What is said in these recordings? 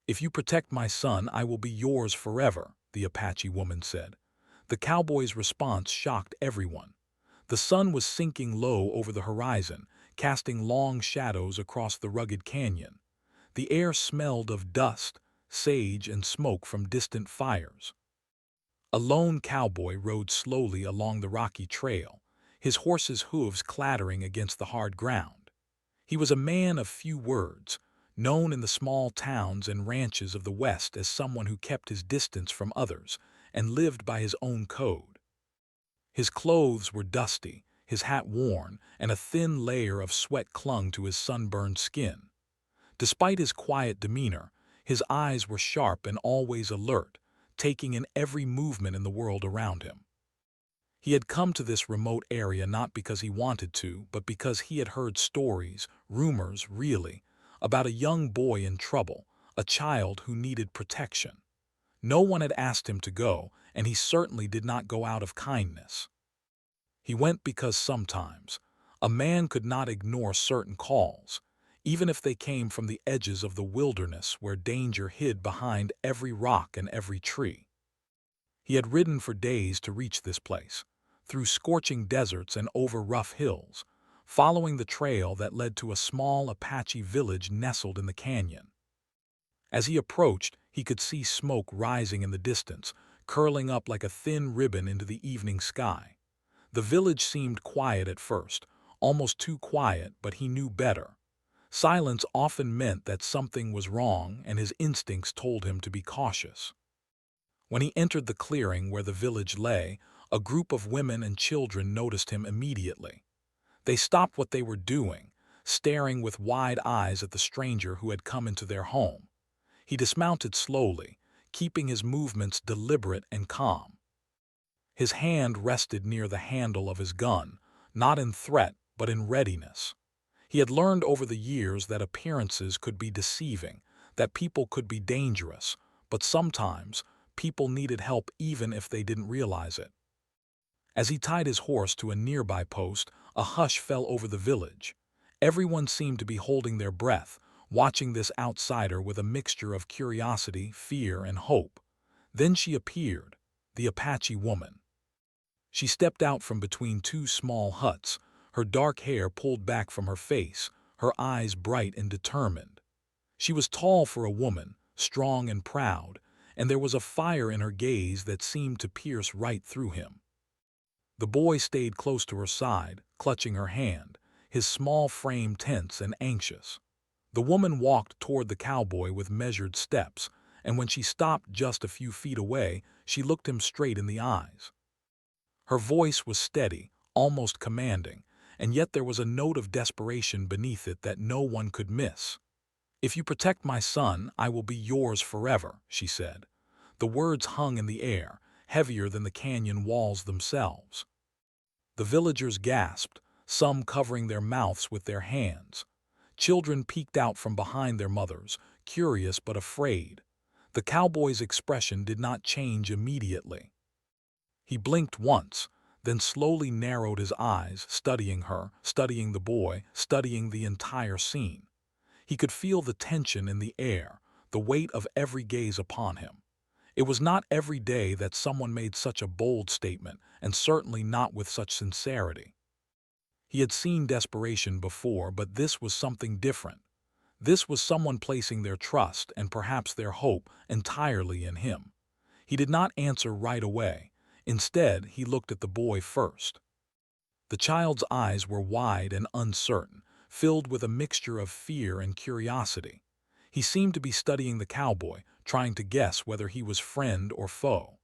"If you protect my son, I will be yours forever," the Apache woman said. The cowboy's response shocked everyone. The sun was sinking low over the horizon, casting long shadows across the rugged canyon. The air smelled of dust, sage, and smoke from distant fires. A lone cowboy rode slowly along the rocky trail, his horse's hooves clattering against the hard ground. He was a man of few words, known in the small towns and ranches of the West as someone who kept his distance from others and lived by his own code. His clothes were dusty, his hat worn, and a thin layer of sweat clung to his sunburned skin. Despite his quiet demeanor, his eyes were sharp and always alert, taking in every movement in the world around him. He had come to this remote area not because he wanted to, but because he had heard stories, rumors really, about a young boy in trouble, a child who needed protection. No one had asked him to go, and he certainly did not go out of kindness. He went because sometimes a man could not ignore certain calls, even if they came from the edges of the wilderness where danger hid behind every rock and every tree. He had ridden for days to reach this place, through scorching deserts and over rough hills, following the trail that led to a small Apache village nestled in the canyon. As he approached, he could see smoke rising in the distance, curling up like a thin ribbon into the evening sky. The village seemed quiet at first, almost too quiet, but he knew better. Silence often meant that something was wrong, and his instincts told him to be cautious. When he entered the clearing where the village lay, a group of women and children noticed him immediately. They stopped what they were doing, staring with wide eyes at the stranger who had come into their home. He dismounted slowly, keeping his movements deliberate and calm. His hand rested near the handle of his gun, not in threat, but in readiness. He had learned over the years that appearances could be deceiving, that people could be dangerous, but sometimes people needed help even if they didn't realize it. As he tied his horse to a nearby post, a hush fell over the village. Everyone seemed to be holding their breath, watching this outsider with a mixture of curiosity, fear, and hope. Then she appeared, the Apache woman. She stepped out from between two small huts, her dark hair pulled back from her face, her eyes bright and determined. She was tall for a woman, strong and proud, and there was a fire in her gaze that seemed to pierce right through him. The boy stayed close to her side, clutching her hand, his small frame tense and anxious. The woman walked toward the cowboy with measured steps, and when she stopped just a few feet away, she looked him straight in the eyes. Her voice was steady, almost commanding, and yet there was a note of desperation beneath it that no one could miss. "If you protect my son, I will be yours forever," she said. The words hung in the air, heavier than the canyon walls themselves. The villagers gasped, some covering their mouths with their hands. Children peeked out from behind their mothers, curious but afraid. The cowboy's expression did not change immediately. He blinked once, then slowly narrowed his eyes, studying her, studying the boy, studying the entire scene. He could feel the tension in the air, the weight of every gaze upon him. It was not every day that someone made such a bold statement, and certainly not with such sincerity. He had seen desperation before, but this was something different. This was someone placing their trust and perhaps their hope entirely in him. He did not answer right away. Instead, he looked at the boy first. The child's eyes were wide and uncertain, filled with a mixture of fear and curiosity. He seemed to be studying the cowboy, trying to guess whether he was friend or foe.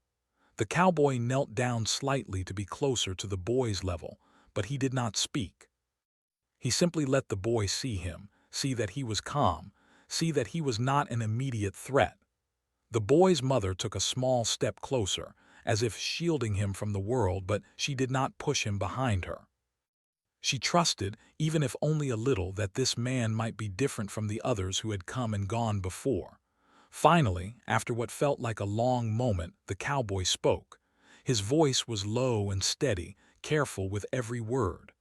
The cowboy knelt down slightly to be closer to the boy's level, but he did not speak. He simply let the boy see him, see that he was calm, see that he was not an immediate threat. The boy's mother took a small step closer, as if shielding him from the world, but she did not push him behind her. She trusted, even if only a little, that this man might be different from the others who had come and gone before. Finally, after what felt like a long moment, the cowboy spoke. His voice was low and steady, careful with every word.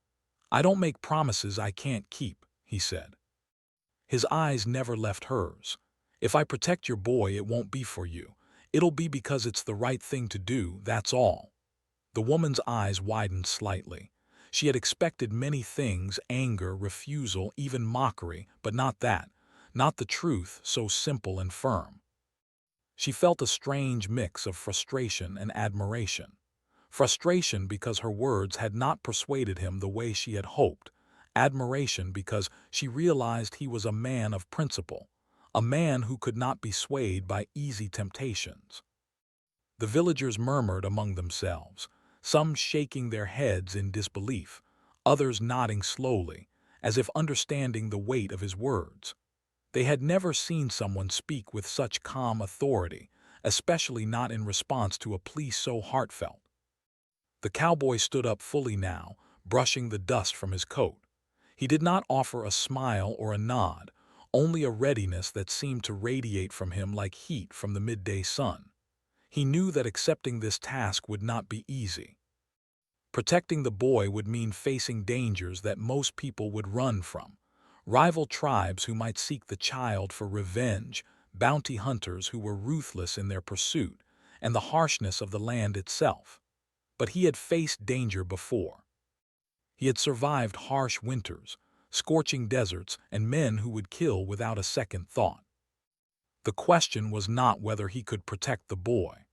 "I don't make promises I can't keep," he said. His eyes never left hers. If I protect your boy, it won't be for you. It'll be because it's the right thing to do, that's all." The woman's eyes widened slightly. She had expected many things: anger, refusal, even mockery, but not that. Not the truth, so simple and firm. She felt a strange mix of frustration and admiration. Frustration because her words had not persuaded him the way she had hoped. Admiration because she realized he was a man of principle, a man who could not be swayed by easy temptations. The villagers murmured among themselves, some shaking their heads in disbelief, others nodding slowly, as if understanding the weight of his words. They had never seen someone speak with such calm authority, especially not in response to a plea so heartfelt. The cowboy stood up fully now, brushing the dust from his coat. He did not offer a smile or a nod, only a readiness that seemed to radiate from him like heat from the midday sun. He knew that accepting this task would not be easy. Protecting the boy would mean facing dangers that most people would run from: rival tribes who might seek the child for revenge, bounty hunters who were ruthless in their pursuit, and the harshness of the land itself. But he had faced danger before. He had survived harsh winters, scorching deserts, and men who would kill without a second thought. The question was not whether he could protect the boy.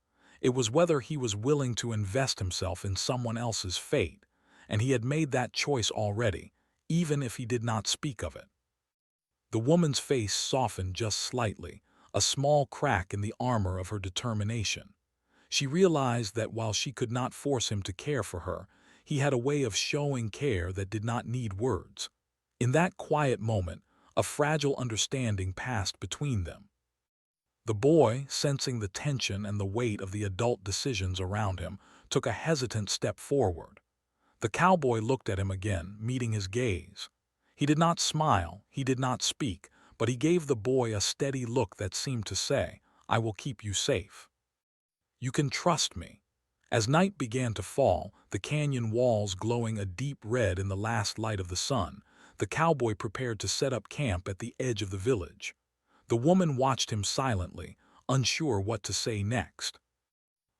It was whether he was willing to invest himself in someone else's fate, and he had made that choice already, even if he did not speak of it. The woman's face softened just slightly, a small crack in the armor of her determination. She realized that while she could not force him to care for her, he had a way of showing care that did not need words. In that quiet moment, a fragile understanding passed between them. The boy, sensing the tension and the weight of the adult decisions around him, took a hesitant step forward. The cowboy looked at him again, meeting his gaze. He did not smile, he did not speak, but he gave the boy a steady look that seemed to say, "I will keep you safe. You can trust me." As night began to fall, the canyon walls glowing a deep red in the last light of the sun, the cowboy prepared to set up camp at the edge of the village. The woman watched him silently, unsure what to say next.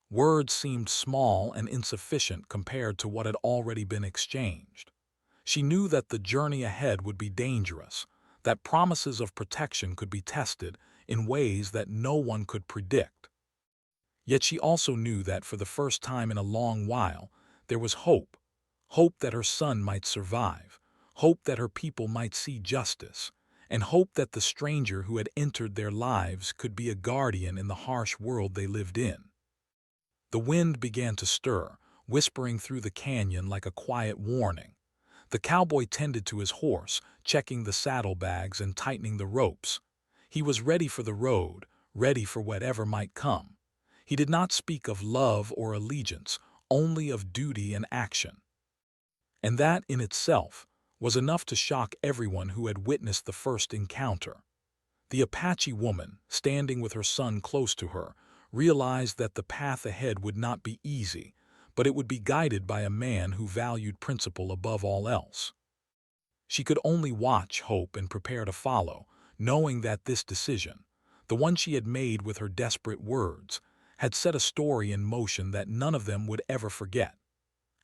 Words seemed small and insufficient compared to what had already been exchanged. She knew that the journey ahead would be dangerous, that promises of protection could be tested in ways that no one could predict. Yet she also knew that for the first time in a long while, there was hope. Hope that her son might survive, hope that her people might see justice, and hope that the stranger who had entered their lives could be a guardian in the harsh world they lived in. The wind began to stir, whispering through the canyon like a quiet warning. The cowboy tended to his horse, checking the saddlebags and tightening the ropes. He was ready for the road, ready for whatever might come. He did not speak of love or allegiance, only of duty and action. And that, in itself, was enough to shock everyone who had witnessed the first encounter. The Apache woman, standing with her son close to her, realized that the path ahead would not be easy, but it would be guided by a man who valued principle above all else. She could only watch, hope, and prepare to follow, knowing that this decision, the one she had made with her desperate words, had set a story in motion that none of them would ever forget.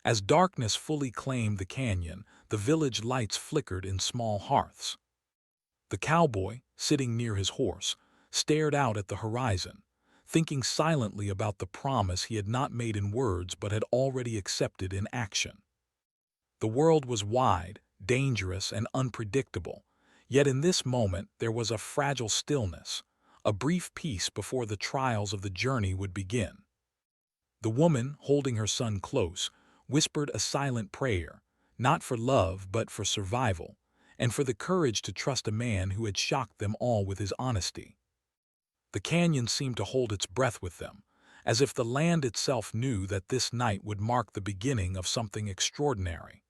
As darkness fully claimed the canyon, the village lights flickered in small hearths. The cowboy, sitting near his horse, stared out at the horizon, thinking silently about the promise he had not made in words but had already accepted in action. The world was wide, dangerous, and unpredictable, yet in this moment there was a fragile stillness, a brief peace before the trials of the journey would begin. The woman, holding her son close, whispered a silent prayer, not for love but for survival, and for the courage to trust a man who had shocked them all with his honesty. The canyon seemed to hold its breath with them, as if the land itself knew that this night would mark the beginning of something extraordinary.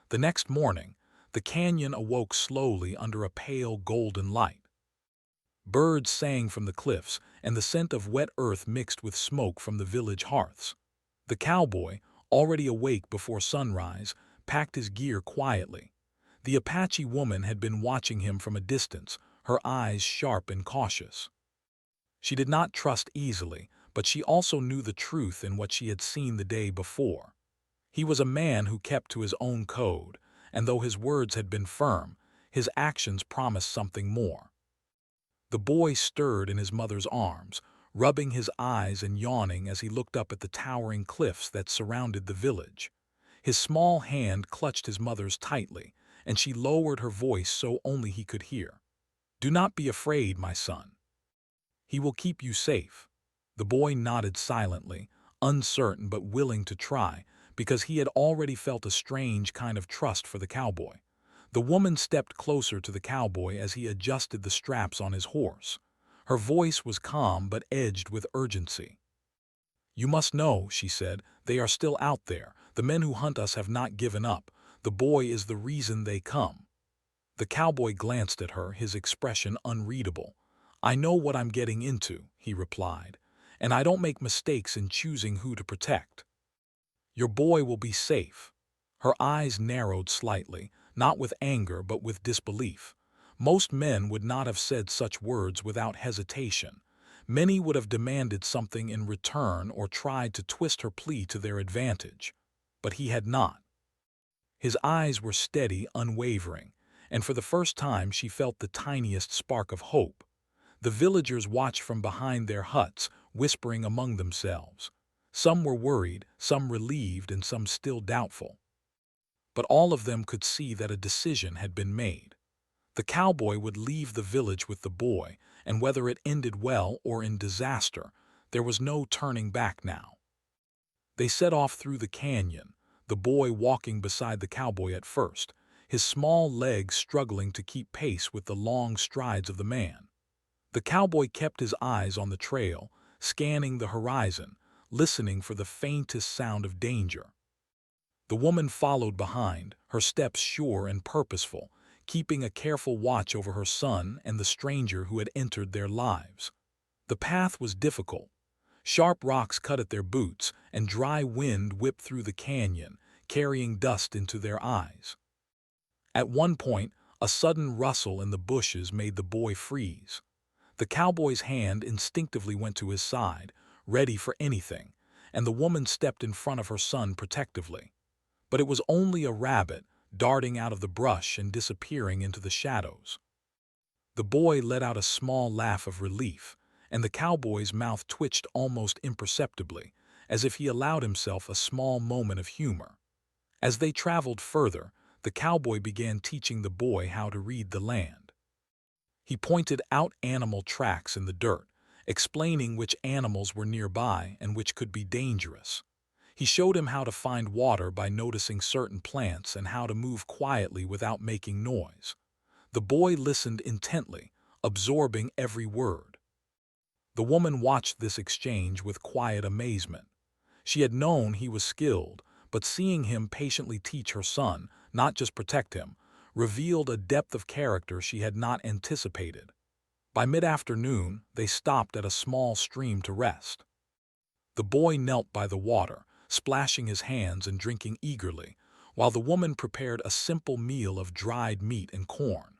The next morning, the canyon awoke slowly under a pale golden light. Birds sang from the cliffs, and the scent of wet earth mixed with smoke from the village hearths. The cowboy, already awake before sunrise, packed his gear quietly. The Apache woman had been watching him from a distance, her eyes sharp and cautious. She did not trust easily, but she also knew the truth in what she had seen the day before. He was a man who kept to his own code, and though his words had been firm, his actions promised something more. The boy stirred in his mother's arms, rubbing his eyes and yawning as he looked up at the towering cliffs that surrounded the village. His small hand clutched his mother's tightly, and she lowered her voice so only he could hear. "Do not be afraid, my son. He will keep you safe." The boy nodded silently, uncertain but willing to try, because he had already felt a strange kind of trust for the cowboy. The woman stepped closer to the cowboy as he adjusted the straps on his horse. Her voice was calm but edged with urgency. "You must know," she said, "they are still out there. The men who hunt us have not given up. The boy is the reason they come." The cowboy glanced at her, his expression unreadable. "I know what I'm getting into," he replied, "and I don't make mistakes in choosing who to protect. Your boy will be safe." Her eyes narrowed slightly, not with anger but with disbelief. Most men would not have said such words without hesitation. Many would have demanded something in return or tried to twist her plea to their advantage. But he had not. His eyes were steady, unwavering, and for the first time she felt the tiniest spark of hope. The villagers watched from behind their huts, whispering among themselves. Some were worried, some relieved, and some still doubtful. But all of them could see that a decision had been made. The cowboy would leave the village with the boy, and whether it ended well or in disaster, there was no turning back now. They set off through the canyon, the boy walking beside the cowboy at first, his small legs struggling to keep pace with the long strides of the man. The cowboy kept his eyes on the trail, scanning the horizon, listening for the faintest sound of danger. The woman followed behind, her steps sure and purposeful, keeping a careful watch over her son and the stranger who had entered their lives. The path was difficult. Sharp rocks cut at their boots, and dry wind whipped through the canyon, carrying dust into their eyes. At one point, a sudden rustle in the bushes made the boy freeze. The cowboy's hand instinctively went to his side, ready for anything, and the woman stepped in front of her son protectively. But it was only a rabbit, darting out of the brush and disappearing into the shadows. The boy let out a small laugh of relief, and the cowboy's mouth twitched almost imperceptibly, as if he allowed himself a small moment of humor. As they traveled further, the cowboy began teaching the boy how to read the land. He pointed out animal tracks in the dirt, explaining which animals were nearby and which could be dangerous. He showed him how to find water by noticing certain plants and how to move quietly without making noise. The boy listened intently, absorbing every word. The woman watched this exchange with quiet amazement. She had known he was skilled, but seeing him patiently teach her son, not just protect him, revealed a depth of character she had not anticipated. By mid-afternoon, they stopped at a small stream to rest. The boy knelt by the water, splashing his hands and drinking eagerly, while the woman prepared a simple meal of dried meat and corn.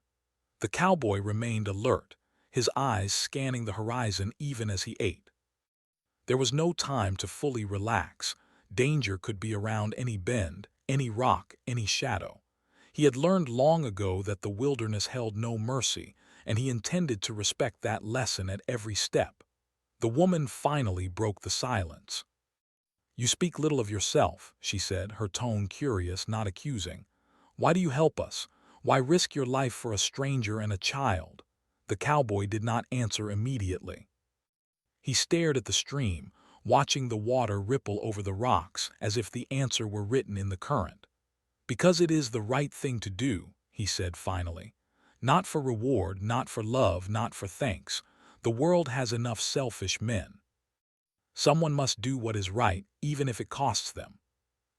The cowboy remained alert, his eyes scanning the horizon even as he ate. There was no time to fully relax. Danger could be around any bend, any rock, any shadow. He had learned long ago that the wilderness held no mercy, and he intended to respect that lesson at every step. The woman finally broke the silence. "You speak little of yourself," she said, her tone curious, not accusing. "Why do you help us? Why risk your life for a stranger and a child?" The cowboy did not answer immediately. He stared at the stream, watching the water ripple over the rocks as if the answer were written in the current. "Because it is the right thing to do," he said finally. "Not for reward, not for love, not for thanks. The world has enough selfish men. Someone must do what is right, even if it costs them."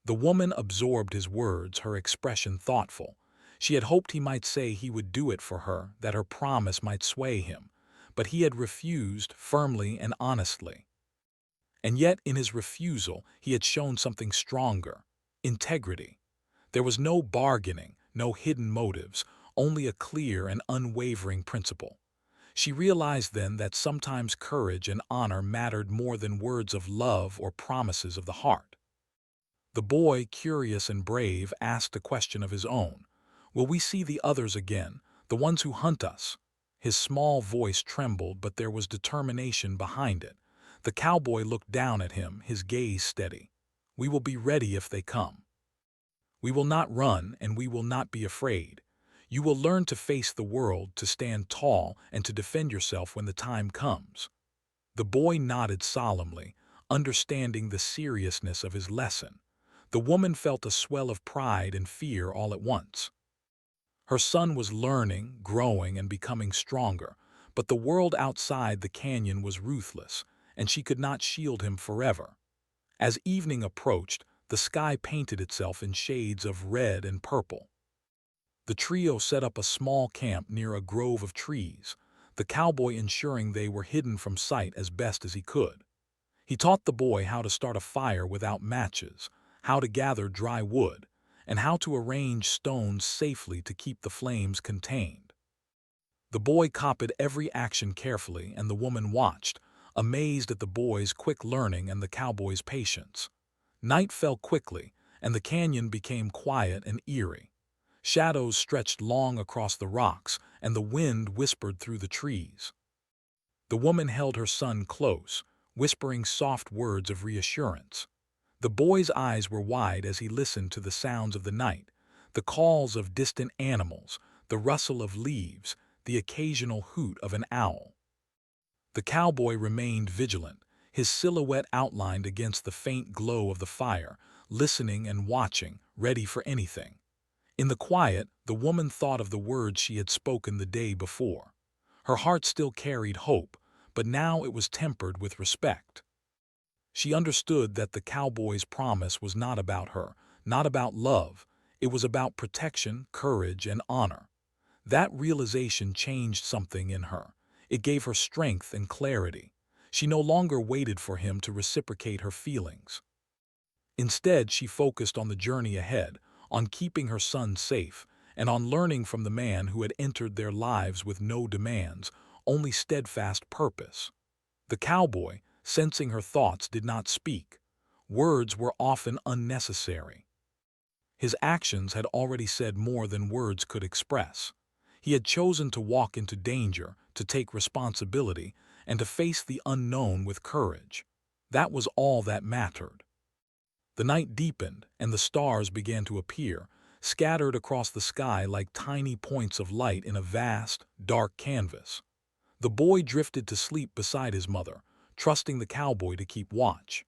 The woman absorbed his words, her expression thoughtful. She had hoped he might say he would do it for her, that her promise might sway him, but he had refused firmly and honestly. And yet in his refusal he had shown something stronger: integrity. There was no bargaining, no hidden motives, only a clear and unwavering principle. She realized then that sometimes courage and honor mattered more than words of love or promises of the heart. The boy, curious and brave, asked a question of his own. Will we see the others again, the ones who hunt us? His small voice trembled, but there was determination behind it. The cowboy looked down at him, his gaze steady. We will be ready if they come. We will not run, and we will not be afraid. You will learn to face the world, to stand tall, and to defend yourself when the time comes. The boy nodded solemnly, understanding the seriousness of his lesson. The woman felt a swell of pride and fear all at once. Her son was learning, growing, and becoming stronger, but the world outside the canyon was ruthless, and she could not shield him forever. As evening approached, the sky painted itself in shades of red and purple. The trio set up a small camp near a grove of trees, the cowboy ensuring they were hidden from sight as best as he could. He taught the boy how to start a fire without matches, how to gather dry wood, and how to arrange stones safely to keep the flames contained. The boy copied every action carefully, and the woman watched, amazed at the boy's quick learning and the cowboy's patience. Night fell quickly, and the canyon became quiet and eerie. Shadows stretched long across the rocks, and the wind whispered through the trees. The woman held her son close, whispering soft words of reassurance. The boy's eyes were wide as he listened to the sounds of the night, the calls of distant animals, the rustle of leaves, the occasional hoot of an owl. The cowboy remained vigilant, his silhouette outlined against the faint glow of the fire, listening and watching, ready for anything. In the quiet, the woman thought of the words she had spoken the day before. Her heart still carried hope, but now it was tempered with respect. She understood that the cowboy's promise was not about her, not about love. It was about protection, courage, and honor. That realization changed something in her. It gave her strength and clarity. She no longer waited for him to reciprocate her feelings. Instead, she focused on the journey ahead, on keeping her son safe, and on learning from the man who had entered their lives with no demands, only steadfast purpose. The cowboy, sensing her thoughts, did not speak. Words were often unnecessary. His actions had already said more than words could express. He had chosen to walk into danger, to take responsibility, and to face the unknown with courage. That was all that mattered. The night deepened, and the stars began to appear, scattered across the sky like tiny points of light in a vast, dark canvas. The boy drifted to sleep beside his mother, trusting the cowboy to keep watch.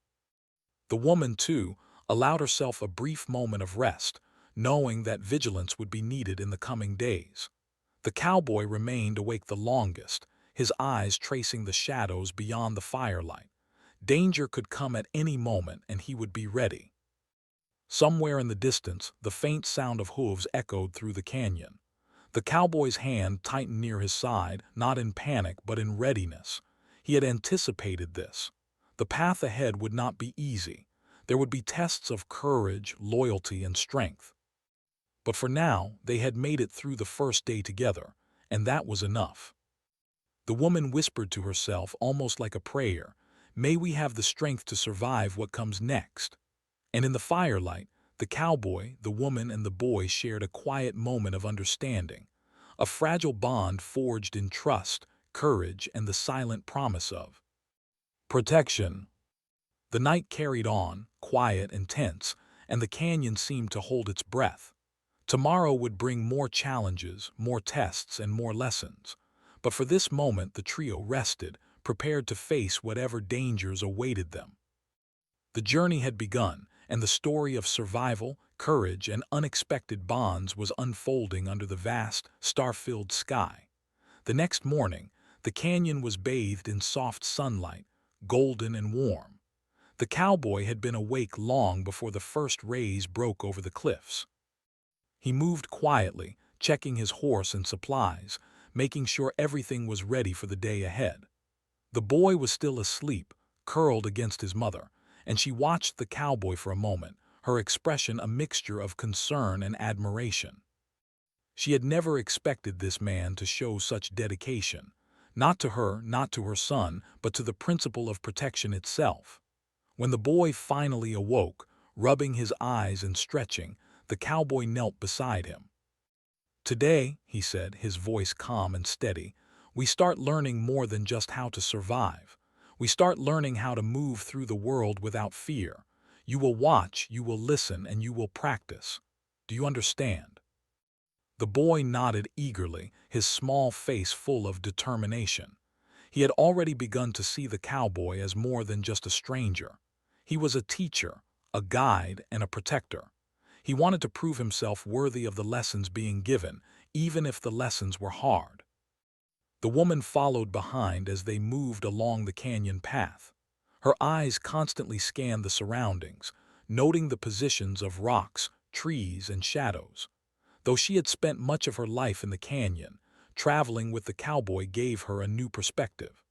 The woman, too, allowed herself a brief moment of rest, knowing that vigilance would be needed in the coming days. The cowboy remained awake the longest, his eyes tracing the shadows beyond the firelight. Danger could come at any moment, and he would be ready. Somewhere in the distance, the faint sound of hooves echoed through the canyon. The cowboy's hand tightened near his side, not in panic but in readiness. He had anticipated this. The path ahead would not be easy. There would be tests of courage, loyalty, and strength. But for now, they had made it through the first day together, and that was enough. The woman whispered to herself, almost like a prayer, "May we have the strength to survive what comes next." And in the firelight, the cowboy, the woman, and the boy shared a quiet moment of understanding, a fragile bond forged in trust, courage, and the silent promise of protection. The night carried on, quiet and tense, and the canyon seemed to hold its breath. Tomorrow would bring more challenges, more tests, and more lessons. But for this moment, the trio rested, prepared to face whatever dangers awaited them. The journey had begun, and the story of survival, courage, and unexpected bonds was unfolding under the vast, star-filled sky. The next morning, the canyon was bathed in soft sunlight, golden and warm. The cowboy had been awake long before the first rays broke over the cliffs. He moved quietly, checking his horse and supplies, making sure everything was ready for the day ahead. The boy was still asleep, curled against his mother, and she watched the cowboy for a moment, her expression a mixture of concern and admiration. She had never expected this man to show such dedication, Not to her, not to her son, but to the principle of protection itself. When the boy finally awoke, rubbing his eyes and stretching, the cowboy knelt beside him. "Today," he said, his voice calm and steady, "we start learning more than just how to survive. We start learning how to move through the world without fear. You will watch, you will listen, and you will practice. Do you understand?" The boy nodded eagerly, his small face full of determination. He had already begun to see the cowboy as more than just a stranger. He was a teacher, a guide, and a protector. He wanted to prove himself worthy of the lessons being given, even if the lessons were hard. The woman followed behind as they moved along the canyon path. Her eyes constantly scanned the surroundings, noting the positions of rocks, trees, and shadows. Though she had spent much of her life in the canyon, traveling with the cowboy gave her a new perspective.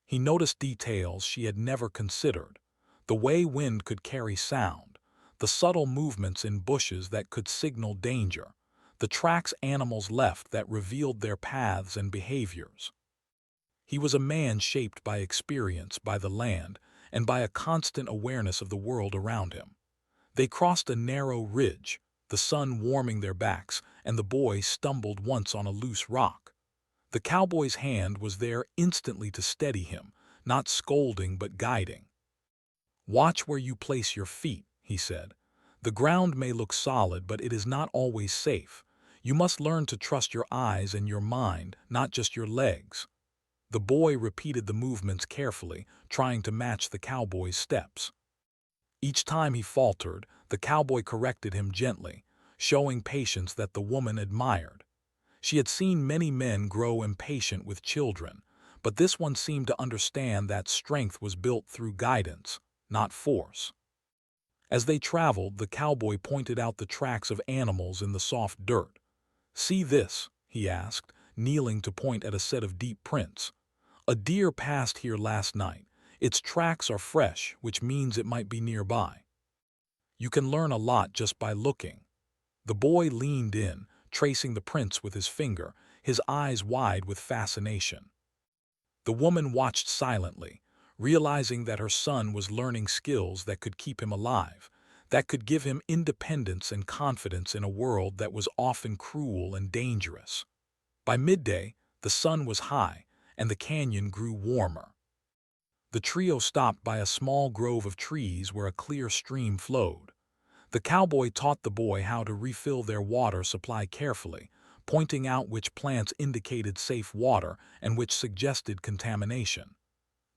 He noticed details she had never considered: the way wind could carry sound, the subtle movements in bushes that could signal danger, the tracks animals left that revealed their paths and behaviors. He was a man shaped by experience, by the land, and by a constant awareness of the world around him. They crossed a narrow ridge, the sun warming their backs, and the boy stumbled once on a loose rock. The cowboy's hand was there instantly to steady him, not scolding but guiding. "Watch where you place your feet," he said. "The ground may look solid, but it is not always safe. You must learn to trust your eyes and your mind, not just your legs." The boy repeated the movements carefully, trying to match the cowboy's steps. Each time he faltered, the cowboy corrected him gently, showing patience that the woman admired. She had seen many men grow impatient with children, but this one seemed to understand that strength was built through guidance, not force. As they traveled, the cowboy pointed out the tracks of animals in the soft dirt. "See this?" he asked, kneeling to point at a set of deep prints. "A deer passed here last night. Its tracks are fresh, which means it might be nearby." You can learn a lot just by looking. The boy leaned in, tracing the prints with his finger, his eyes wide with fascination. The woman watched silently, realizing that her son was learning skills that could keep him alive, that could give him independence and confidence in a world that was often cruel and dangerous. By midday, the sun was high, and the canyon grew warmer. The trio stopped by a small grove of trees where a clear stream flowed. The cowboy taught the boy how to refill their water supply carefully, pointing out which plants indicated safe water and which suggested contamination.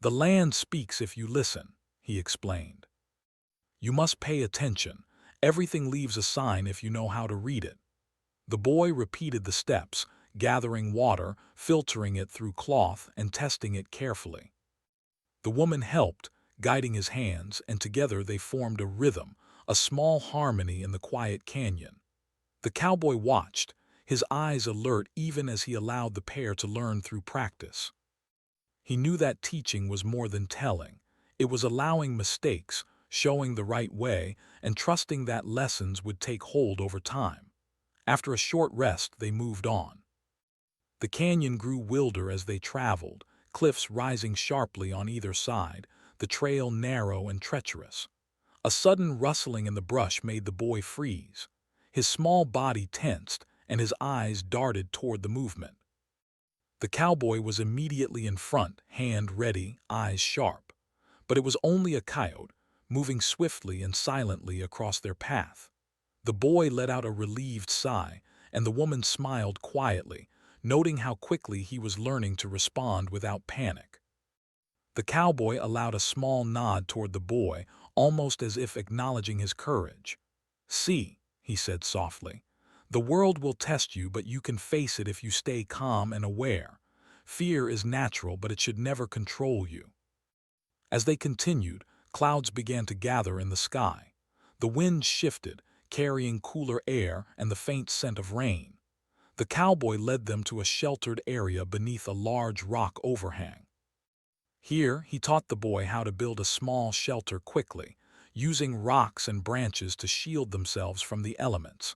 "The land speaks if you listen," he explained. "You must pay attention. Everything leaves a sign if you know how to read it." The boy repeated the steps, gathering water, filtering it through cloth, and testing it carefully. The woman helped, guiding his hands, and together they formed a rhythm, a small harmony in the quiet canyon. The cowboy watched, his eyes alert even as he allowed the pair to learn through practice. He knew that teaching was more than telling. It was allowing mistakes, showing the right way, and trusting that lessons would take hold over time. After a short rest, they moved on. The canyon grew wilder as they traveled, cliffs rising sharply on either side, the trail narrow and treacherous. A sudden rustling in the brush made the boy freeze. His small body tensed, and his eyes darted toward the movement. The cowboy was immediately in front, hand ready, eyes sharp. But it was only a coyote, moving swiftly and silently across their path. The boy let out a relieved sigh, and the woman smiled quietly, noting how quickly he was learning to respond without panic. The cowboy allowed a small nod toward the boy, almost as if acknowledging his courage. "See," he said softly, "the world will test you, but you can face it if you stay calm and aware. Fear is natural, but it should never control you." As they continued, clouds began to gather in the sky. The wind shifted, carrying cooler air and the faint scent of rain. The cowboy led them to a sheltered area beneath a large rock overhang. Here, he taught the boy how to build a small shelter quickly, using rocks and branches to shield themselves from the elements.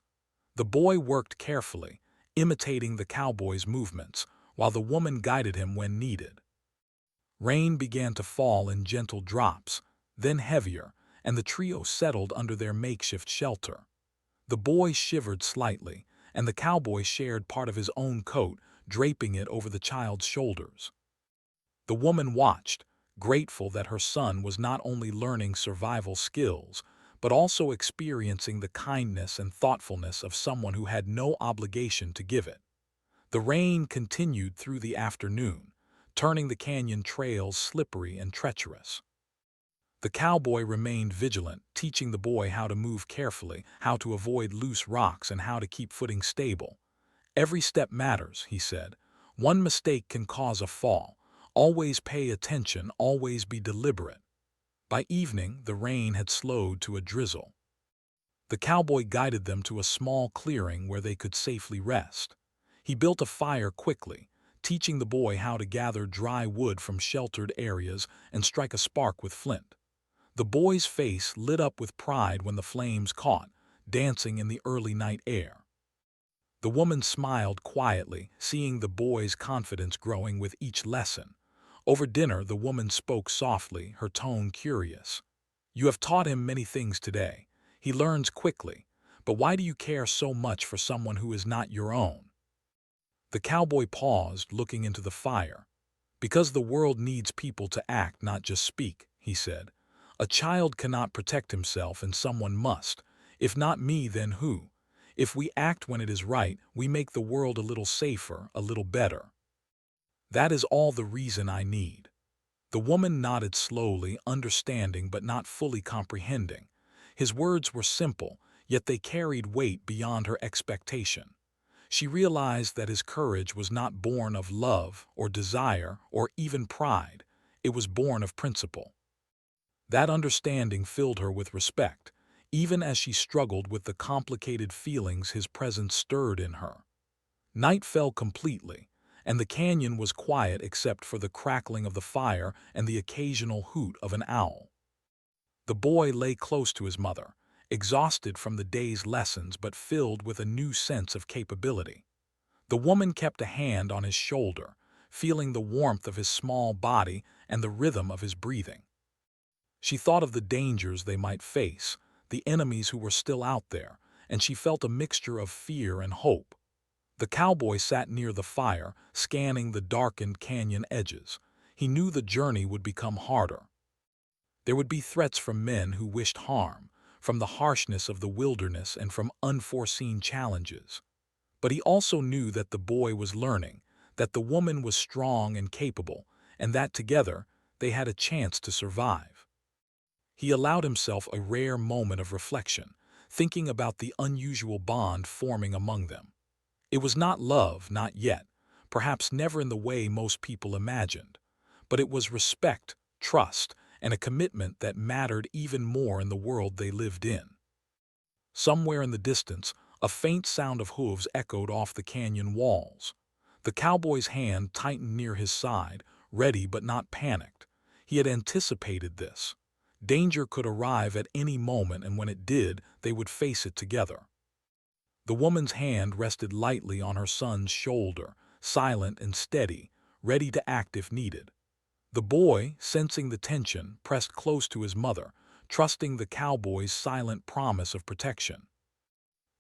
The boy worked carefully, imitating the cowboy's movements, while the woman guided him when needed. Rain began to fall in gentle drops, then heavier, and the trio settled under their makeshift shelter. The boy shivered slightly, and the cowboy shared part of his own coat, draping it over the child's shoulders. The woman watched, grateful that her son was not only learning survival skills, but also experiencing the kindness and thoughtfulness of someone who had no obligation to give it. The rain continued through the afternoon, turning the canyon trails slippery and treacherous. The cowboy remained vigilant, teaching the boy how to move carefully, how to avoid loose rocks, and how to keep footing stable. "Every step matters," he said. "One mistake can cause a fall. Always pay attention, always be deliberate." By evening, the rain had slowed to a drizzle. The cowboy guided them to a small clearing where they could safely rest. He built a fire quickly, teaching the boy how to gather dry wood from sheltered areas and strike a spark with flint. The boy's face lit up with pride when the flames caught, dancing in the early night air. The woman smiled quietly, seeing the boy's confidence growing with each lesson. Over dinner, the woman spoke softly, her tone curious. "You have taught him many things today. He learns quickly. But why do you care so much for someone who is not your own?" The cowboy paused, looking into the fire. "Because the world needs people to act, not just speak," he said. "A child cannot protect himself, and someone must. If not me, then who? If we act when it is right, we make the world a little safer, a little better. That is all the reason I need." The woman nodded slowly, understanding but not fully comprehending. His words were simple, yet they carried weight beyond her expectation. She realized that his courage was not born of love or desire or even pride. It was born of principle. That understanding filled her with respect, even as she struggled with the complicated feelings his presence stirred in her. Night fell completely, and the canyon was quiet except for the crackling of the fire and the occasional hoot of an owl. The boy lay close to his mother, exhausted from the day's lessons but filled with a new sense of capability. The woman kept a hand on his shoulder, feeling the warmth of his small body and the rhythm of his breathing. She thought of the dangers they might face, the enemies who were still out there, and she felt a mixture of fear and hope. The cowboy sat near the fire, scanning the darkened canyon edges. He knew the journey would become harder. There would be threats from men who wished harm, from the harshness of the wilderness and from unforeseen challenges. But he also knew that the boy was learning, that the woman was strong and capable, and that together they had a chance to survive. He allowed himself a rare moment of reflection, thinking about the unusual bond forming among them. It was not love, not yet, perhaps never in the way most people imagined, but it was respect, trust, and a commitment that mattered even more in the world they lived in. Somewhere in the distance, a faint sound of hooves echoed off the canyon walls. The cowboy's hand tightened near his side, ready but not panicked. He had anticipated this. Danger could arrive at any moment, and when it did, they would face it together. The woman's hand rested lightly on her son's shoulder, silent and steady, ready to act if needed. The boy, sensing the tension, pressed close to his mother, trusting the cowboy's silent promise of protection.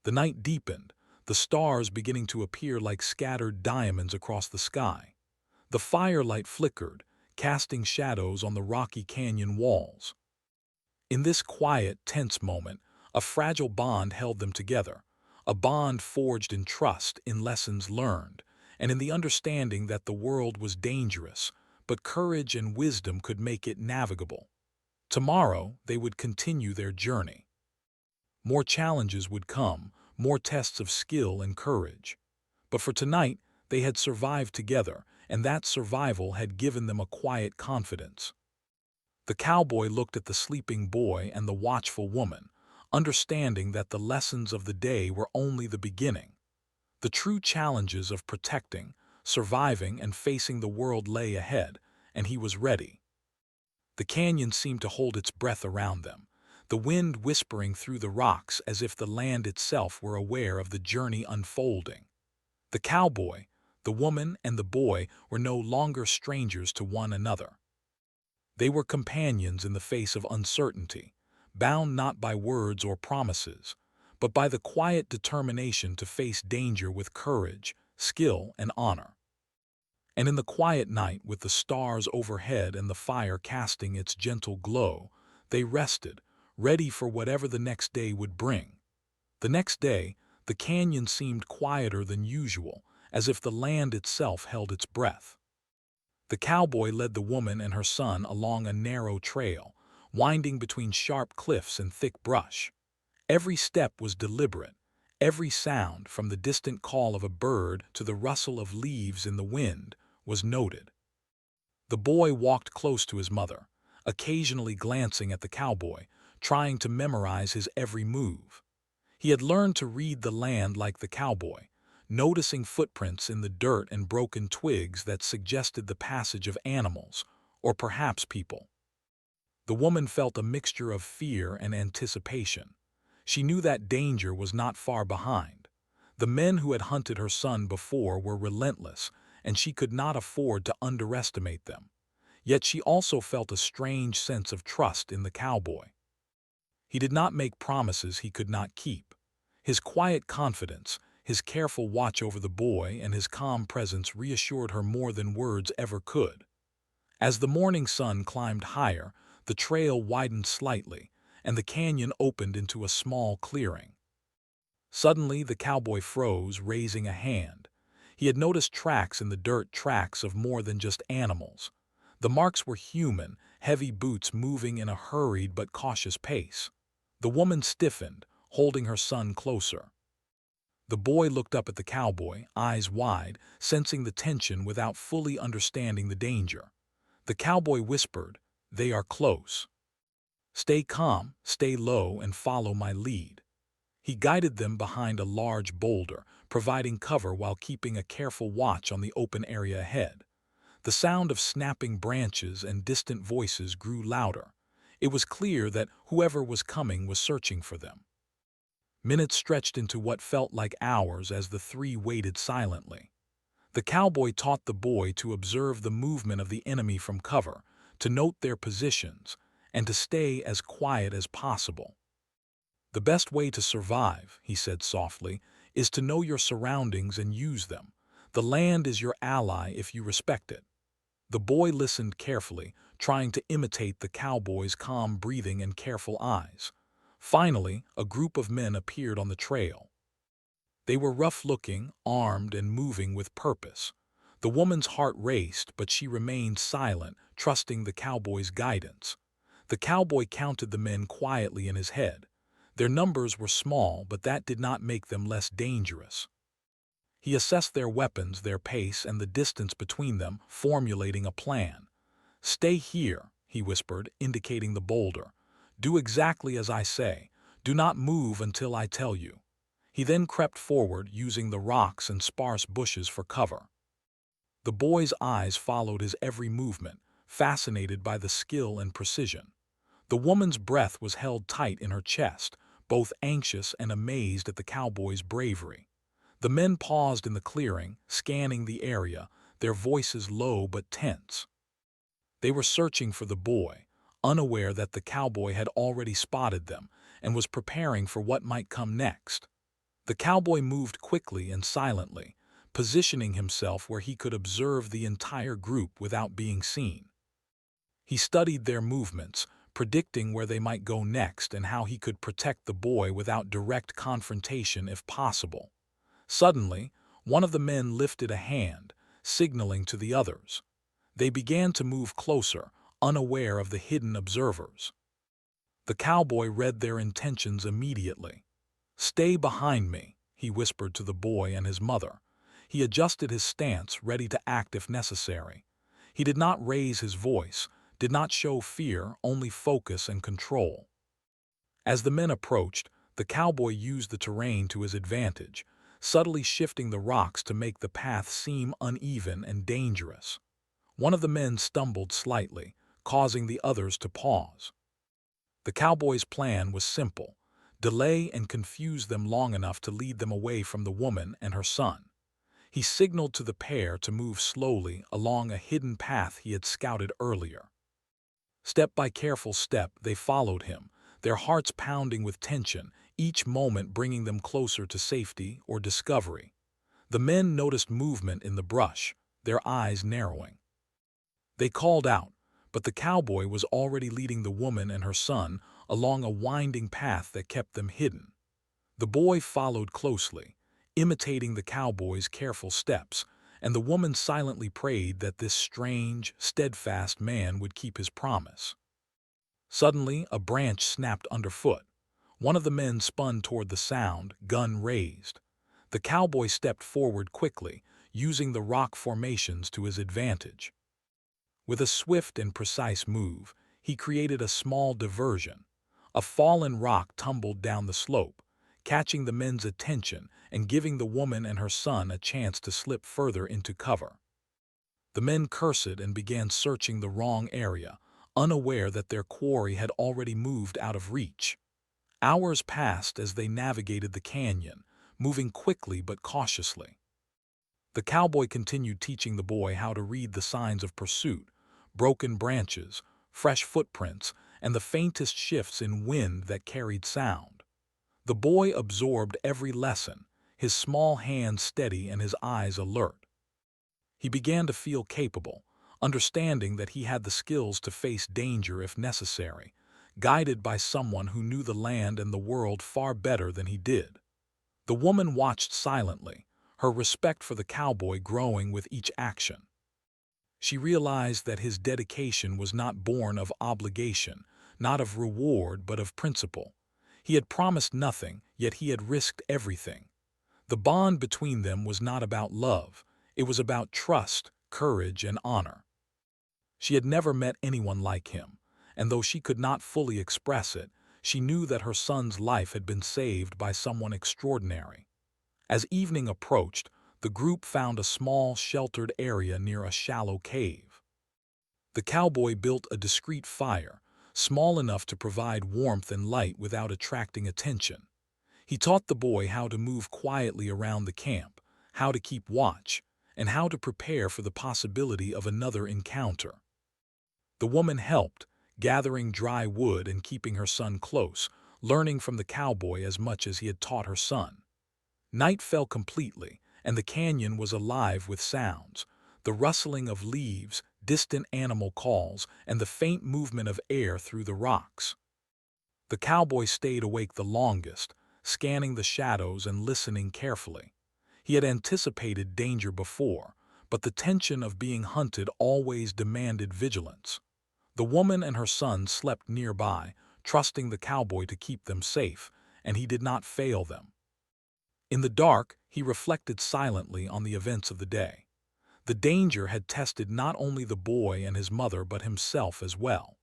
The night deepened, the stars beginning to appear like scattered diamonds across the sky. The firelight flickered, casting shadows on the rocky canyon walls. In this quiet, tense moment, a fragile bond held them together, a bond forged in trust, in lessons learned, and in the understanding that the world was dangerous, but courage and wisdom could make it navigable. Tomorrow, they would continue their journey. More challenges would come, more tests of skill and courage. But for tonight, they had survived together, and that survival had given them a quiet confidence. The cowboy looked at the sleeping boy and the watchful woman, understanding that the lessons of the day were only the beginning. The true challenges of protecting, surviving, and facing the world lay ahead, and he was ready. The canyon seemed to hold its breath around them, the wind whispering through the rocks as if the land itself were aware of the journey unfolding. The cowboy, the woman and the boy were no longer strangers to one another. They were companions in the face of uncertainty, bound not by words or promises, but by the quiet determination to face danger with courage, skill, and honor. And in the quiet night, with the stars overhead and the fire casting its gentle glow, they rested, ready for whatever the next day would bring. The next day, the canyon seemed quieter than usual, as if the land itself held its breath. The cowboy led the woman and her son along a narrow trail, winding between sharp cliffs and thick brush. Every step was deliberate, every sound, from the distant call of a bird to the rustle of leaves in the wind, was noted. The boy walked close to his mother, occasionally glancing at the cowboy, trying to memorize his every move. He had learned to read the land like the cowboy, noticing footprints in the dirt and broken twigs that suggested the passage of animals, or perhaps people. The woman felt a mixture of fear and anticipation. She knew that danger was not far behind. The men who had hunted her son before were relentless, and she could not afford to underestimate them. Yet she also felt a strange sense of trust in the cowboy. He did not make promises he could not keep. His quiet confidence, his careful watch over the boy, and his calm presence reassured her more than words ever could. As the morning sun climbed higher, the trail widened slightly, and the canyon opened into a small clearing. Suddenly, the cowboy froze, raising a hand. He had noticed tracks in the dirt, tracks of more than just animals. The marks were human, heavy boots moving in a hurried but cautious pace. The woman stiffened, holding her son closer. The boy looked up at the cowboy, eyes wide, sensing the tension without fully understanding the danger. The cowboy whispered, "They are close. Stay calm, stay low, and follow my lead." He guided them behind a large boulder, providing cover while keeping a careful watch on the open area ahead. The sound of snapping branches and distant voices grew louder. It was clear that whoever was coming was searching for them. Minutes stretched into what felt like hours as the three waited silently. The cowboy taught the boy to observe the movement of the enemy from cover, to note their positions, and to stay as quiet as possible. "The best way to survive," he said softly, "is to know your surroundings and use them. The land is your ally if you respect it." The boy listened carefully, trying to imitate the cowboy's calm breathing and careful eyes. Finally, a group of men appeared on the trail. They were rough-looking, armed, and moving with purpose. The woman's heart raced, but she remained silent, trusting the cowboy's guidance. The cowboy counted the men quietly in his head. Their numbers were small, but that did not make them less dangerous. He assessed their weapons, their pace, and the distance between them, formulating a plan. "Stay here," he whispered, indicating the boulder. "Do exactly as I say. Do not move until I tell you." He then crept forward, using the rocks and sparse bushes for cover. The boy's eyes followed his every movement, fascinated by the skill and precision. The woman's breath was held tight in her chest, both anxious and amazed at the cowboy's bravery. The men paused in the clearing, scanning the area, their voices low but tense. They were searching for the boy, unaware that the cowboy had already spotted them and was preparing for what might come next. The cowboy moved quickly and silently, positioning himself where he could observe the entire group without being seen. He studied their movements, predicting where they might go next and how he could protect the boy without direct confrontation if possible. Suddenly, one of the men lifted a hand, signaling to the others. They began to move closer, unaware of the hidden observers. The cowboy read their intentions immediately. "Stay behind me," he whispered to the boy and his mother. He adjusted his stance, ready to act if necessary. He did not raise his voice, did not show fear, only focus and control. As the men approached, the cowboy used the terrain to his advantage, subtly shifting the rocks to make the path seem uneven and dangerous. One of the men stumbled slightly, causing the others to pause. The cowboy's plan was simple: delay and confuse them long enough to lead them away from the woman and her son. He signaled to the pair to move slowly along a hidden path he had scouted earlier. Step by careful step, they followed him, their hearts pounding with tension, each moment bringing them closer to safety or discovery. The men noticed movement in the brush, their eyes narrowing. They called out, but the cowboy was already leading the woman and her son along a winding path that kept them hidden. The boy followed closely, imitating the cowboy's careful steps, and the woman silently prayed that this strange, steadfast man would keep his promise. Suddenly, a branch snapped underfoot. One of the men spun toward the sound, gun raised. The cowboy stepped forward quickly, using the rock formations to his advantage. With a swift and precise move, he created a small diversion. A fallen rock tumbled down the slope, catching the men's attention and giving the woman and her son a chance to slip further into cover. The men cursed and began searching the wrong area, unaware that their quarry had already moved out of reach. Hours passed as they navigated the canyon, moving quickly but cautiously. The cowboy continued teaching the boy how to read the signs of pursuit, broken branches, fresh footprints, and the faintest shifts in wind that carried sound. The boy absorbed every lesson, his small hands steady and his eyes alert. He began to feel capable, understanding that he had the skills to face danger if necessary, guided by someone who knew the land and the world far better than he did. The woman watched silently, her respect for the cowboy growing with each action. She realized that his dedication was not born of obligation, not of reward, but of principle. He had promised nothing, yet he had risked everything. The bond between them was not about love, it was about trust, courage, and honor. She had never met anyone like him, and though she could not fully express it, she knew that her son's life had been saved by someone extraordinary. As evening approached, the group found a small, sheltered area near a shallow cave. The cowboy built a discreet fire, small enough to provide warmth and light without attracting attention. He taught the boy how to move quietly around the camp, how to keep watch, and how to prepare for the possibility of another encounter. The woman helped, gathering dry wood and keeping her son close, learning from the cowboy as much as he had taught her son. Night fell completely, and the canyon was alive with sounds, the rustling of leaves, distant animal calls, and the faint movement of air through the rocks. The cowboy stayed awake the longest, scanning the shadows and listening carefully. He had anticipated danger before, but the tension of being hunted always demanded vigilance. The woman and her son slept nearby, trusting the cowboy to keep them safe, and he did not fail them. In the dark, he reflected silently on the events of the day. The danger had tested not only the boy and his mother but himself as well.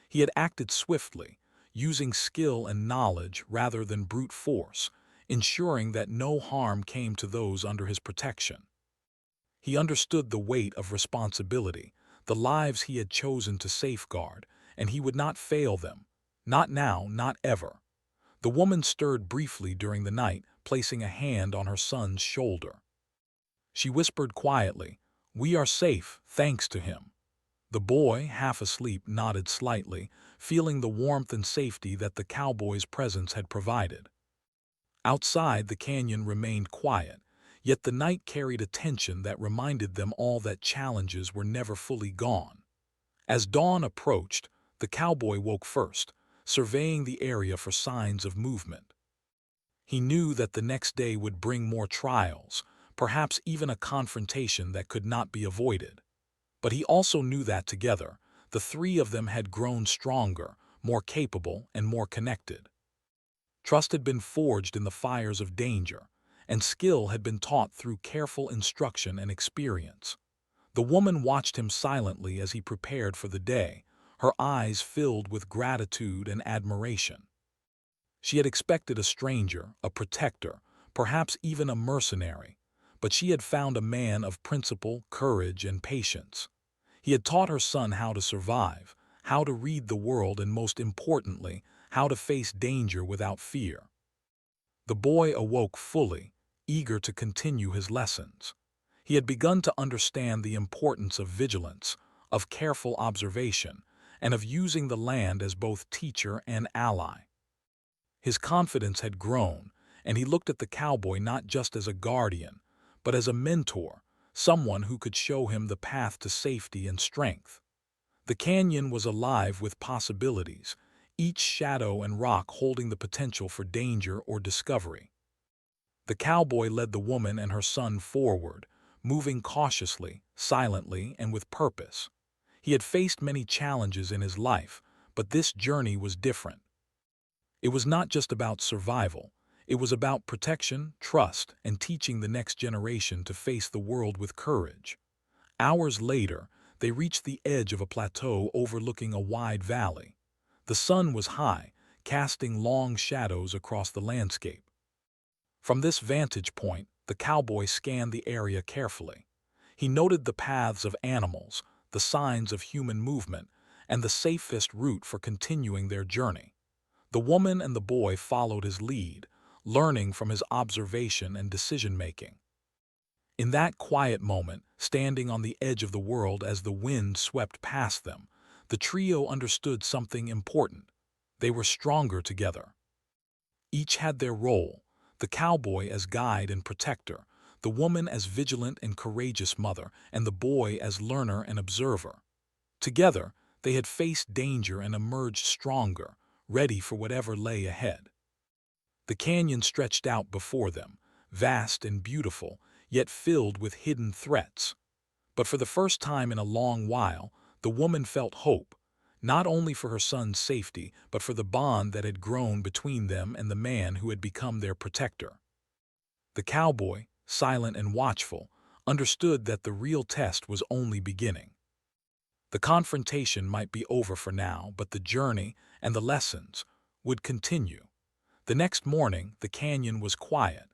He had acted swiftly, using skill and knowledge rather than brute force, ensuring that no harm came to those under his protection. He understood the weight of responsibility, the lives he had chosen to safeguard, and he would not fail them. Not now, not ever. The woman stirred briefly during the night, placing a hand on her son's shoulder. She whispered quietly, "We are safe, thanks to him." The boy, half asleep, nodded slightly, feeling the warmth and safety that the cowboy's presence had provided. Outside, the canyon remained quiet, yet the night carried a tension that reminded them all that challenges were never fully gone. As dawn approached, the cowboy woke first, surveying the area for signs of movement. He knew that the next day would bring more trials, perhaps even a confrontation that could not be avoided. But he also knew that together, the three of them had grown stronger, more capable, and more connected. Trust had been forged in the fires of danger, and skill had been taught through careful instruction and experience. The woman watched him silently as he prepared for the day, her eyes filled with gratitude and admiration. She had expected a stranger, a protector, perhaps even a mercenary, but she had found a man of principle, courage, and patience. He had taught her son how to survive, how to read the world, and most importantly, how to face danger without fear. The boy awoke fully, eager to continue his lessons. He had begun to understand the importance of vigilance, of careful observation, and of using the land as both teacher and ally. His confidence had grown, and he looked at the cowboy not just as a guardian, but as a mentor, someone who could show him the path to safety and strength. The canyon was alive with possibilities, each shadow and rock holding the potential for danger or discovery. The cowboy led the woman and her son forward, moving cautiously, silently, and with purpose. He had faced many challenges in his life, but this journey was different. It was not just about survival. It was about protection, trust, and teaching the next generation to face the world with courage. Hours later, they reached the edge of a plateau overlooking a wide valley. The sun was high, casting long shadows across the landscape. From this vantage point, the cowboy scanned the area carefully. He noted the paths of animals, the signs of human movement, and the safest route for continuing their journey. The woman and the boy followed his lead, learning from his observation and decision-making. In that quiet moment, standing on the edge of the world as the wind swept past them, the trio understood something important. They were stronger together. Each had their role, the cowboy as guide and protector, the woman as vigilant and courageous mother, and the boy as learner and observer. Together, they had faced danger and emerged stronger, ready for whatever lay ahead. The canyon stretched out before them, vast and beautiful, yet filled with hidden threats. But for the first time in a long while, the woman felt hope, not only for her son's safety, but for the bond that had grown between them and the man who had become their protector. The cowboy, silent and watchful, understood that the real test was only beginning. The confrontation might be over for now, but the journey and the lessons would continue. The next morning, the canyon was quiet,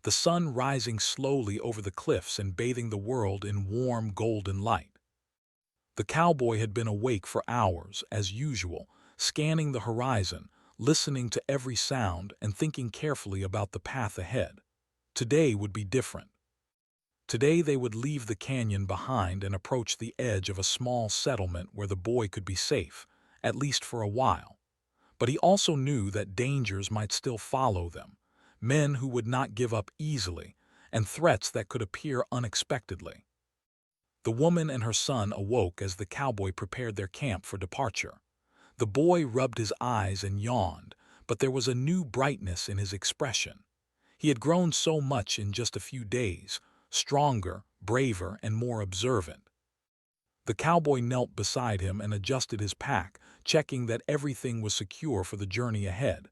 the sun rising slowly over the cliffs and bathing the world in warm golden light. The cowboy had been awake for hours, as usual, scanning the horizon, listening to every sound and thinking carefully about the path ahead. Today would be different. Today they would leave the canyon behind and approach the edge of a small settlement where the boy could be safe, at least for a while. But he also knew that dangers might still follow them, men who would not give up easily, and threats that could appear unexpectedly. The woman and her son awoke as the cowboy prepared their camp for departure. The boy rubbed his eyes and yawned, but there was a new brightness in his expression. He had grown so much in just a few days, stronger, braver, and more observant. The cowboy knelt beside him and adjusted his pack, checking that everything was secure for the journey ahead.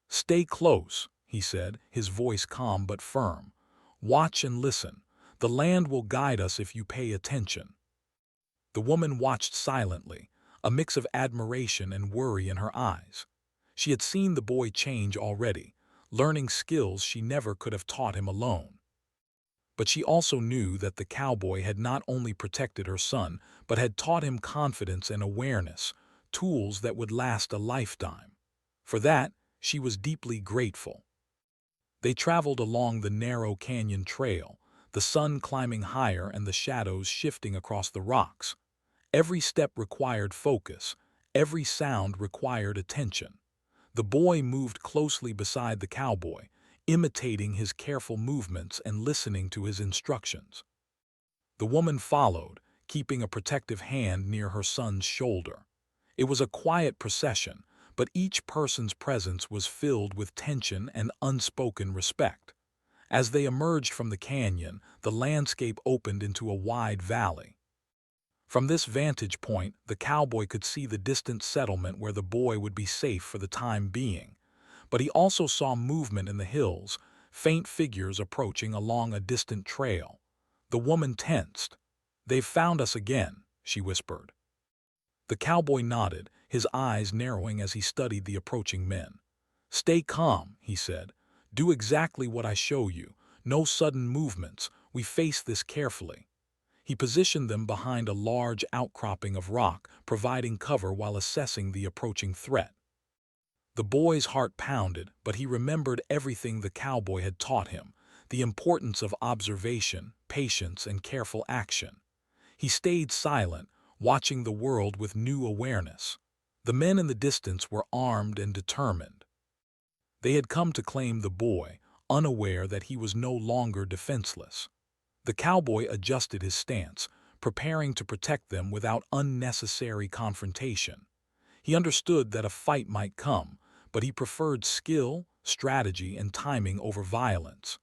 "Stay close," he said, his voice calm but firm. "Watch and listen. The land will guide us if you pay attention." The woman watched silently, a mix of admiration and worry in her eyes. She had seen the boy change already, learning skills she never could have taught him alone. But she also knew that the cowboy had not only protected her son, but had taught him confidence and awareness, tools that would last a lifetime. For that, she was deeply grateful. They traveled along the narrow canyon trail, the sun climbing higher and the shadows shifting across the rocks. Every step required focus, every sound required attention. The boy moved closely beside the cowboy, imitating his careful movements and listening to his instructions. The woman followed, keeping a protective hand near her son's shoulder. It was a quiet procession, but each person's presence was filled with tension and unspoken respect. As they emerged from the canyon, the landscape opened into a wide valley. From this vantage point, the cowboy could see the distant settlement where the boy would be safe for the time being. But he also saw movement in the hills, faint figures approaching along a distant trail. The woman tensed. "They've found us again," she whispered. The cowboy nodded, his eyes narrowing as he studied the approaching men. "Stay calm," he said. "Do exactly what I show you. No sudden movements. We face this carefully." He positioned them behind a large outcropping of rock, providing cover while assessing the approaching threat. The boy's heart pounded, but he remembered everything the cowboy had taught him, the importance of observation, patience, and careful action. He stayed silent, watching the world with new awareness. The men in the distance were armed and determined. They had come to claim the boy, unaware that he was no longer defenseless. The cowboy adjusted his stance, preparing to protect them without unnecessary confrontation. He understood that a fight might come, but he preferred skill, strategy, and timing over violence.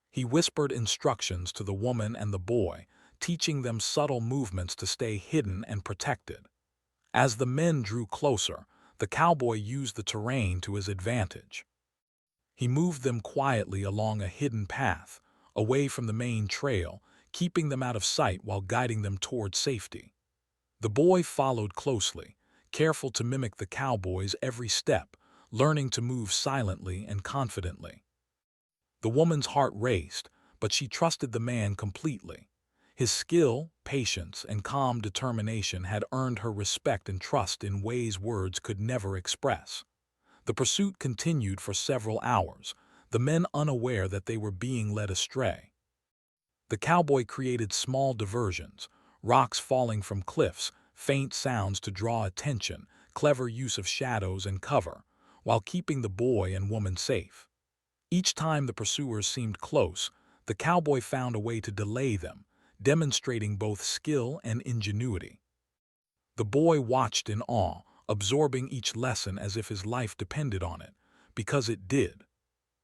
He whispered instructions to the woman and the boy, teaching them subtle movements to stay hidden and protected. As the men drew closer, the cowboy used the terrain to his advantage. He moved them quietly along a hidden path, away from the main trail, keeping them out of sight while guiding them toward safety. The boy followed closely, careful to mimic the cowboy's every step, learning to move silently and confidently. The woman's heart raced, but she trusted the man completely. His skill, patience, and calm determination had earned her respect and trust in ways words could never express. The pursuit continued for several hours, the men unaware that they were being led astray. The cowboy created small diversions, rocks falling from cliffs, faint sounds to draw attention, clever use of shadows and cover, while keeping the boy and woman safe. Each time the pursuers seemed close, the cowboy found a way to delay them, demonstrating both skill and ingenuity. The boy watched in awe, absorbing each lesson as if his life depended on it, because it did.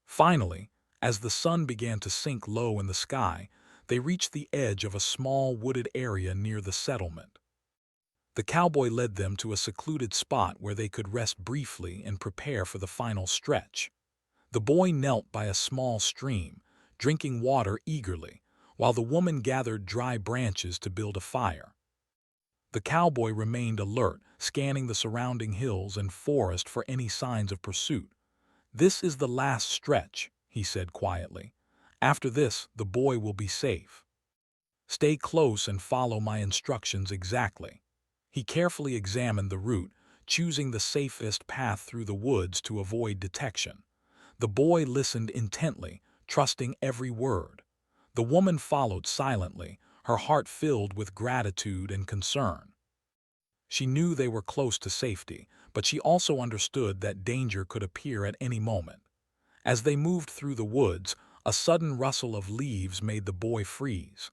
Finally, as the sun began to sink low in the sky, they reached the edge of a small wooded area near the settlement. The cowboy led them to a secluded spot where they could rest briefly and prepare for the final stretch. The boy knelt by a small stream, drinking water eagerly, while the woman gathered dry branches to build a fire. The cowboy remained alert, scanning the surrounding hills and forest for any signs of pursuit. "This is the last stretch," he said quietly. "After this, the boy will be safe. Stay close and follow my instructions exactly." He carefully examined the route, choosing the safest path through the woods to avoid detection. The boy listened intently, trusting every word. The woman followed silently, her heart filled with gratitude and concern. She knew they were close to safety, but she also understood that danger could appear at any moment. As they moved through the woods, a sudden rustle of leaves made the boy freeze.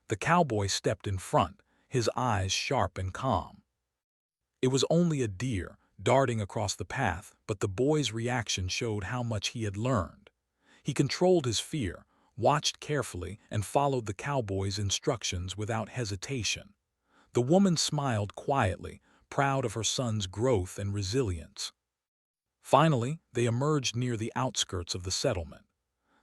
The cowboy stepped in front, his eyes sharp and calm. It was only a deer, darting across the path, but the boy's reaction showed how much he had learned. He controlled his fear, watched carefully, and followed the cowboy's instructions without hesitation. The woman smiled quietly, proud of her son's growth and resilience. Finally, they emerged near the outskirts of the settlement.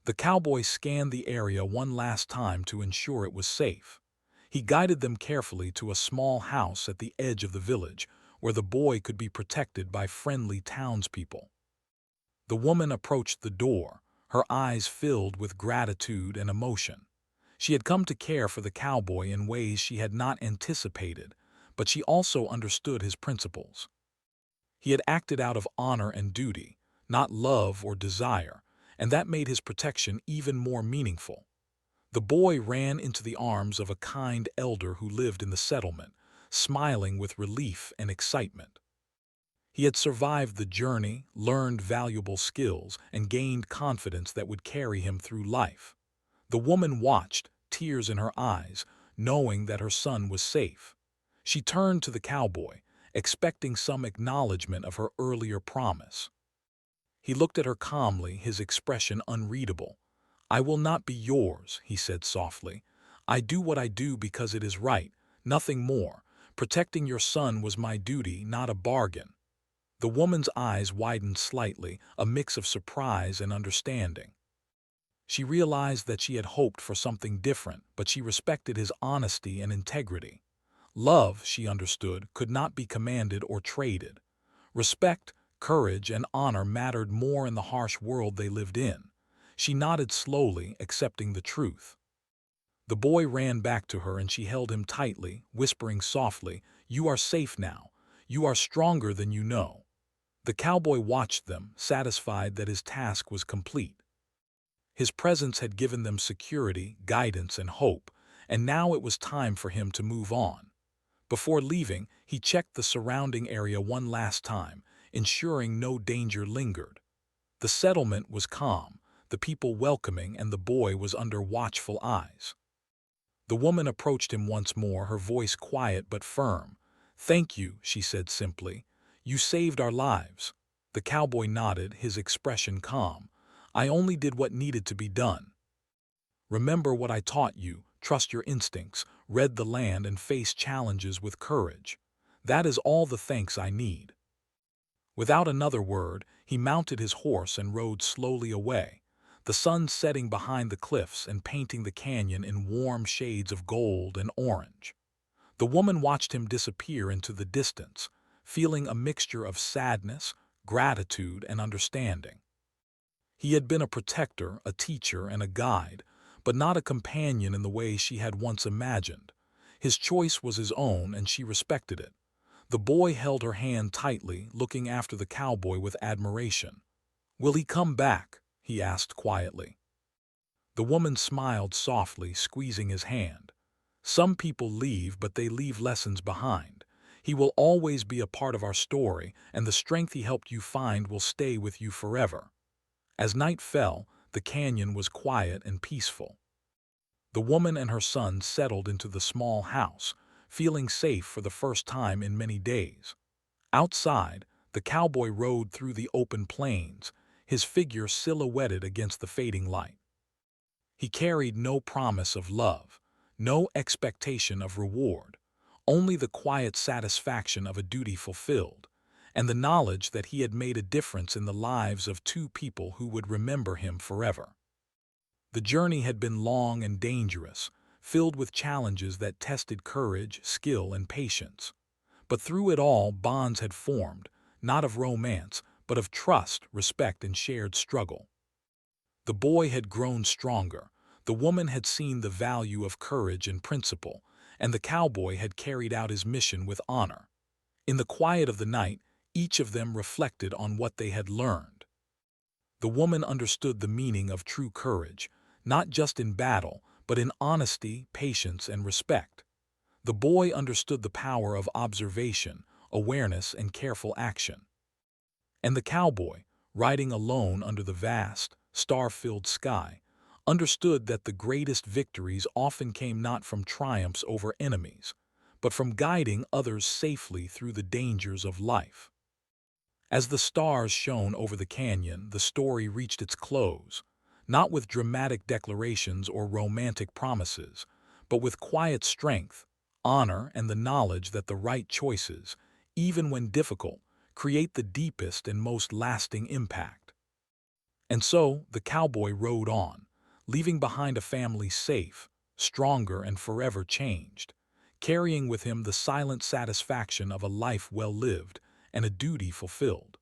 The cowboy scanned the area one last time to ensure it was safe. He guided them carefully to a small house at the edge of the village, where the boy could be protected by friendly townspeople. The woman approached the door, her eyes filled with gratitude and emotion. She had come to care for the cowboy in ways she had not anticipated, but she also understood his principles. He had acted out of honor and duty, not love or desire, and that made his protection even more meaningful. The boy ran into the arms of a kind elder who lived in the settlement, smiling with relief and excitement. He had survived the journey, learned valuable skills, and gained confidence that would carry him through life. The woman watched, tears in her eyes, knowing that her son was safe. She turned to the cowboy, expecting some acknowledgement of her earlier promise. He looked at her calmly, his expression unreadable. "I will not be yours," he said softly. "I do what I do because it is right, nothing more. Protecting your son was my duty, not a bargain." The woman's eyes widened slightly, a mix of surprise and understanding. She realized that she had hoped for something different, but she respected his honesty and integrity. Love, she understood, could not be commanded or traded. Respect, courage, and honor mattered more in the harsh world they lived in. She nodded slowly, accepting the truth. The boy ran back to her and she held him tightly, whispering softly, "You are safe now. You are stronger than you know." The cowboy watched them, satisfied that his task was complete. His presence had given them security, guidance, and hope, and now it was time for him to move on. Before leaving, he checked the surrounding area one last time, ensuring no danger lingered. The settlement was calm, the people welcoming, and the boy was under watchful eyes. The woman approached him once more, her voice quiet but firm. "Thank you," she said simply. "You saved our lives." The cowboy nodded, his expression calm. "I only did what needed to be done. Remember what I taught you: trust your instincts, read the land, and face challenges with courage. That is all the thanks I need." Without another word, he mounted his horse and rode slowly away, the sun setting behind the cliffs and painting the canyon in warm shades of gold and orange. The woman watched him disappear into the distance, feeling a mixture of sadness, gratitude, and understanding. He had been a protector, a teacher, and a guide, but not a companion in the way she had once imagined. His choice was his own, and she respected it. The boy held her hand tightly, looking after the cowboy with admiration. "Will he come back?" he asked quietly. The woman smiled softly, squeezing his hand. "Some people leave, but they leave lessons behind. He will always be a part of our story, and the strength he helped you find will stay with you forever." As night fell, the canyon was quiet and peaceful. The woman and her son settled into the small house, feeling safe for the first time in many days. Outside, the cowboy rode through the open plains, his figure silhouetted against the fading light. He carried no promise of love, no expectation of reward, only the quiet satisfaction of a duty fulfilled, and the knowledge that he had made a difference in the lives of two people who would remember him forever. The journey had been long and dangerous, filled with challenges that tested courage, skill, and patience. But through it all, bonds had formed, not of romance, but of trust, respect, and shared struggle. The boy had grown stronger, the woman had seen the value of courage and principle, and the cowboy had carried out his mission with honor. In the quiet of the night, each of them reflected on what they had learned. The woman understood the meaning of true courage, not just in battle, but in honesty, patience, and respect. The boy understood the power of observation, awareness, and careful action. And the cowboy, riding alone under the vast, star-filled sky, understood that the greatest victories often came not from triumphs over enemies, but from guiding others safely through the dangers of life. As the stars shone over the canyon, the story reached its close, not with dramatic declarations or romantic promises, but with quiet strength, honor, and the knowledge that the right choices, even when difficult, create the deepest and most lasting impact. And so the cowboy rode on, leaving behind a family safe, stronger, and forever changed, carrying with him the silent satisfaction of a life well lived and a duty fulfilled.